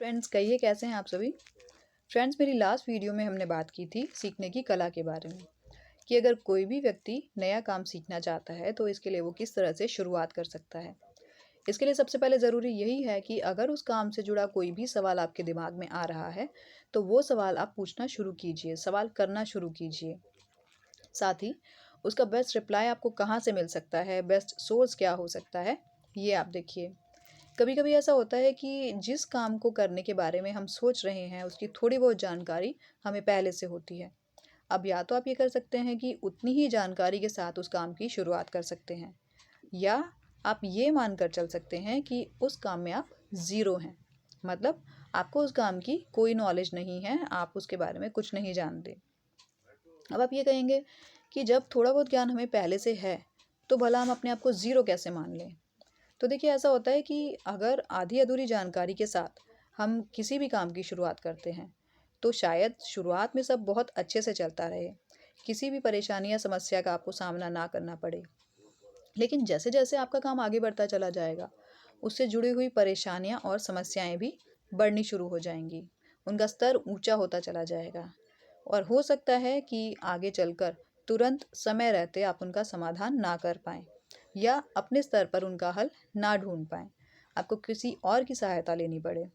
Friends, कहिए कैसे हैं आप सभी। फ्रेंड्स, मेरी लास्ट वीडियो में हमने बात की थी सीखने की कला के बारे में कि अगर कोई भी व्यक्ति नया काम सीखना चाहता है तो इसके लिए वो किस तरह से शुरुआत कर सकता है। इसके लिए सबसे पहले ज़रूरी यही है कि अगर उस काम से जुड़ा कोई भी सवाल आपके दिमाग में आ रहा है तो वो सवाल आप पूछना शुरू कीजिए, सवाल करना शुरू कीजिए। साथ ही उसका बेस्ट रिप्लाई आपको कहाँ से मिल सकता है, बेस्ट सोर्स क्या हो सकता है, ये आप देखिए। कभी कभी ऐसा होता है कि जिस काम को करने के बारे में हम सोच रहे हैं उसकी थोड़ी बहुत जानकारी हमें पहले से होती है। अब या तो आप ये कर सकते हैं कि उतनी ही जानकारी के साथ उस काम की शुरुआत कर सकते हैं, या आप ये मानकर चल सकते हैं कि उस काम में आप ज़ीरो हैं। मतलब आपको उस काम की कोई नॉलेज नहीं है, आप उसके बारे में कुछ नहीं जानते। अब आप ये कहेंगे कि जब थोड़ा बहुत ज्ञान हमें पहले से है तो भला हम अपने आप को ज़ीरो कैसे मान लें। तो देखिए, ऐसा होता है कि अगर आधी अधूरी जानकारी के साथ हम किसी भी काम की शुरुआत करते हैं तो शायद शुरुआत में सब बहुत अच्छे से चलता रहे, किसी भी परेशानी या समस्या का आपको सामना ना करना पड़े। लेकिन जैसे जैसे आपका काम आगे बढ़ता चला जाएगा उससे जुड़ी हुई परेशानियां और समस्याएं भी बढ़नी शुरू हो जाएंगी, उनका स्तर ऊंचा होता चला जाएगा और हो सकता है कि आगे चलकर तुरंत समय रहते आप उनका समाधान ना कर पाएँ या अपने स्तर पर उनका हल ना ढूंढ पाएँ, आपको किसी और की सहायता लेनी पड़े।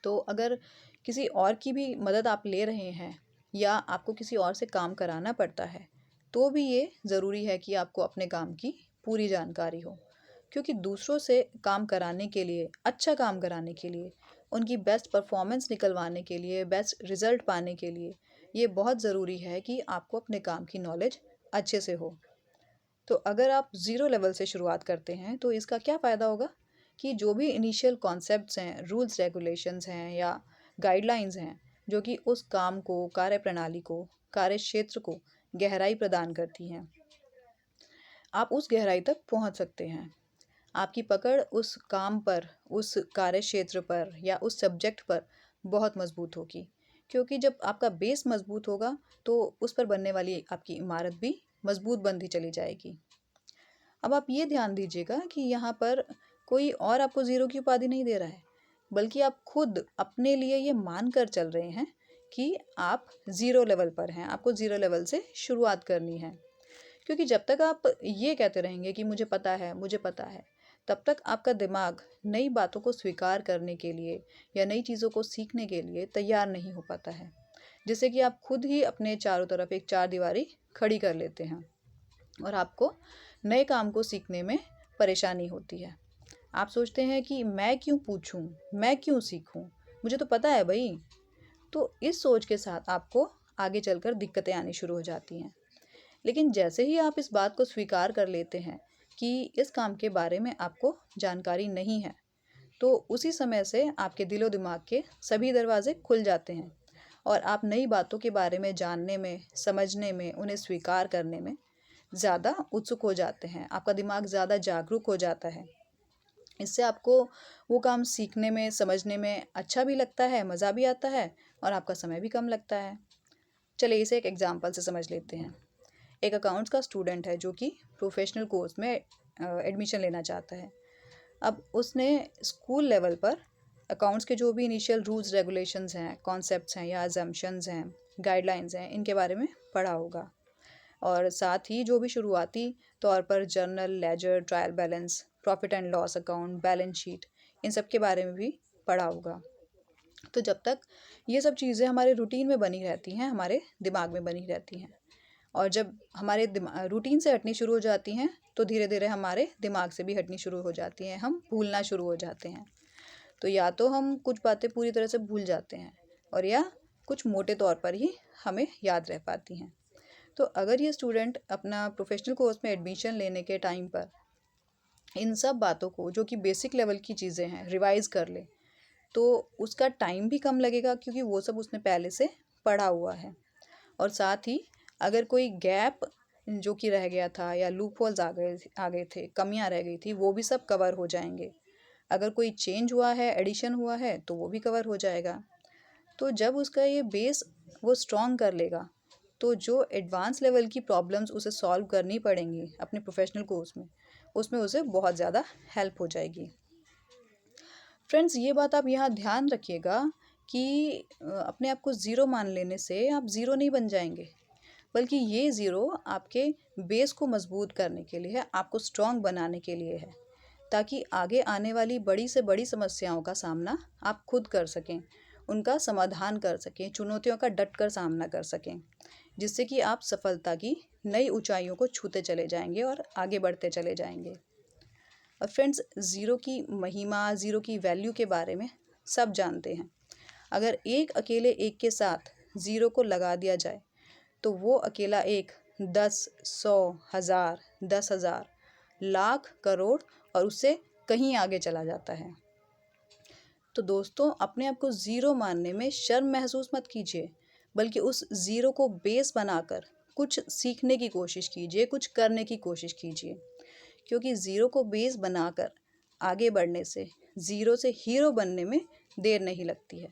तो अगर किसी और की भी मदद आप ले रहे हैं या आपको किसी और से काम कराना पड़ता है तो भी ये ज़रूरी है कि आपको अपने काम की पूरी जानकारी हो, क्योंकि दूसरों से काम कराने के लिए, अच्छा काम कराने के लिए, उनकी बेस्ट परफॉर्मेंस निकलवाने के लिए, बेस्ट रिज़ल्ट पाने के लिए ये बहुत ज़रूरी है कि आपको अपने काम की नॉलेज अच्छे से हो। तो अगर आप ज़ीरो लेवल से शुरुआत करते हैं तो इसका क्या फ़ायदा होगा कि जो भी इनिशियल कॉन्सेप्ट्स हैं, रूल्स रेगुलेशंस हैं या गाइडलाइंस हैं, जो कि उस काम को, कार्यप्रणाली को, कार्य क्षेत्र को गहराई प्रदान करती हैं, आप उस गहराई तक पहुंच सकते हैं। आपकी पकड़ उस काम पर, उस कार्य क्षेत्र पर या उस सब्जेक्ट पर बहुत मजबूत होगी, क्योंकि जब आपका बेस मजबूत होगा तो उस पर बनने वाली आपकी इमारत भी मजबूत बनती चली जाएगी। अब आप ये ध्यान दीजिएगा कि यहाँ पर कोई और आपको ज़ीरो की उपाधि नहीं दे रहा है, बल्कि आप खुद अपने लिए ये मान कर चल रहे हैं कि आप ज़ीरो लेवल पर हैं, आपको ज़ीरो लेवल से शुरुआत करनी है। क्योंकि जब तक आप ये कहते रहेंगे कि मुझे पता है, मुझे पता है, तब तक आपका दिमाग नई बातों को स्वीकार करने के लिए या नई चीज़ों को सीखने के लिए तैयार नहीं हो पाता है, जिससे कि आप खुद ही अपने चारों तरफ एक चार दीवारी खड़ी कर लेते हैं और आपको नए काम को सीखने में परेशानी होती है। आप सोचते हैं कि मैं क्यों पूछूं, मैं क्यों सीखूं, मुझे तो पता है भाई। तो इस सोच के साथ आपको आगे चलकर दिक्कतें आनी शुरू हो जाती हैं। लेकिन जैसे ही आप इस बात को स्वीकार कर लेते हैं कि इस काम के बारे में आपको जानकारी नहीं है, तो उसी समय से आपके दिलो दिमाग के सभी दरवाजे खुल जाते हैं और आप नई बातों के बारे में जानने में, समझने में, उन्हें स्वीकार करने में ज़्यादा उत्सुक हो जाते हैं। आपका दिमाग ज़्यादा जागरूक हो जाता है। इससे आपको वो काम सीखने में, समझने में अच्छा भी लगता है, मज़ा भी आता है और आपका समय भी कम लगता है। चलिए इसे एक एग्जांपल से समझ लेते हैं। एक अकाउंट्स का स्टूडेंट है जो कि प्रोफेशनल कोर्स में एडमिशन लेना चाहता है। अब उसने स्कूल लेवल पर अकाउंट्स के जो भी इनिशियल रूल्स रेगुलेशंस हैं, कॉन्सेप्ट्स हैं या अजम्पशंस हैं, गाइडलाइंस हैं, इनके बारे में पढ़ा होगा और साथ ही जो भी शुरुआती तौर पर journal, ledger, trial balance, profit and loss account, balance sheet, इन सब के बारे में भी पढ़ा होगा। तो जब तक ये सब चीज़ें हमारे रूटीन में बनी रहती हैं, हमारे दिमाग में बनी रहती हैं, और जब हमारे रूटीन से हटनी शुरू हो जाती हैं तो धीरे धीरे हमारे दिमाग से भी हटनी शुरू हो जाती हैं, हम भूलना शुरू हो जाते हैं। तो या तो हम कुछ बातें पूरी तरह से भूल जाते हैं और या कुछ मोटे तौर पर ही हमें याद रह पाती हैं। तो अगर ये स्टूडेंट अपना प्रोफेशनल कोर्स में एडमिशन लेने के टाइम पर इन सब बातों को, जो कि बेसिक लेवल की चीज़ें हैं, रिवाइज़ कर ले तो उसका टाइम भी कम लगेगा, क्योंकि वो सब उसने पहले से पढ़ा हुआ है। और साथ ही अगर कोई गैप जो कि रह गया था या लूप होल्स आ गए थे, कमियां रह गई थी, वो भी सब कवर हो जाएंगे। अगर कोई चेंज हुआ है, एडिशन हुआ है, तो वो भी कवर हो जाएगा। तो जब उसका ये बेस वो स्ट्रॉन्ग कर लेगा तो जो एडवांस लेवल की प्रॉब्लम्स उसे सॉल्व करनी पड़ेंगी अपने प्रोफेशनल कोर्स में, उसमें उसे बहुत ज़्यादा हेल्प हो जाएगी। फ्रेंड्स, ये बात आप यहाँ ध्यान रखिएगा कि अपने आप को ज़ीरो मान लेने से आप ज़ीरो नहीं बन जाएंगे, बल्कि ये ज़ीरो आपके बेस को मजबूत करने के लिए है, आपको स्ट्रॉन्ग बनाने के लिए है, ताकि आगे आने वाली बड़ी से बड़ी समस्याओं का सामना आप खुद कर सकें, उनका समाधान कर सकें, चुनौतियों का डट कर सामना कर सकें, जिससे कि आप सफलता की नई ऊंचाइयों को छूते चले जाएंगे और आगे बढ़ते चले जाएंगे। और फ्रेंड्स, ज़ीरो की महिमा, ज़ीरो की वैल्यू के बारे में सब जानते हैं। अगर एक अकेले एक के साथ ज़ीरो को लगा दिया जाए तो वो अकेला एक 10, 100, 1000, 10,000, लाख, करोड़ और उससे कहीं आगे चला जाता है। तो दोस्तों, अपने आप को ज़ीरो मानने में शर्म महसूस मत कीजिए, बल्कि उस ज़ीरो को बेस बनाकर कुछ सीखने की कोशिश कीजिए, कुछ करने की कोशिश कीजिए, क्योंकि ज़ीरो को बेस बनाकर आगे बढ़ने से ज़ीरो से हीरो बनने में देर नहीं लगती है।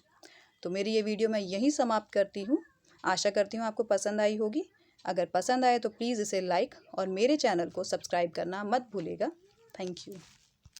तो मेरी ये वीडियो मैं यहीं समाप्त करती हूँ। आशा करती हूँ आपको पसंद आई होगी। अगर पसंद आए तो प्लीज़ इसे लाइक और मेरे चैनल को सब्सक्राइब करना मत भूलिएगा। Thank you.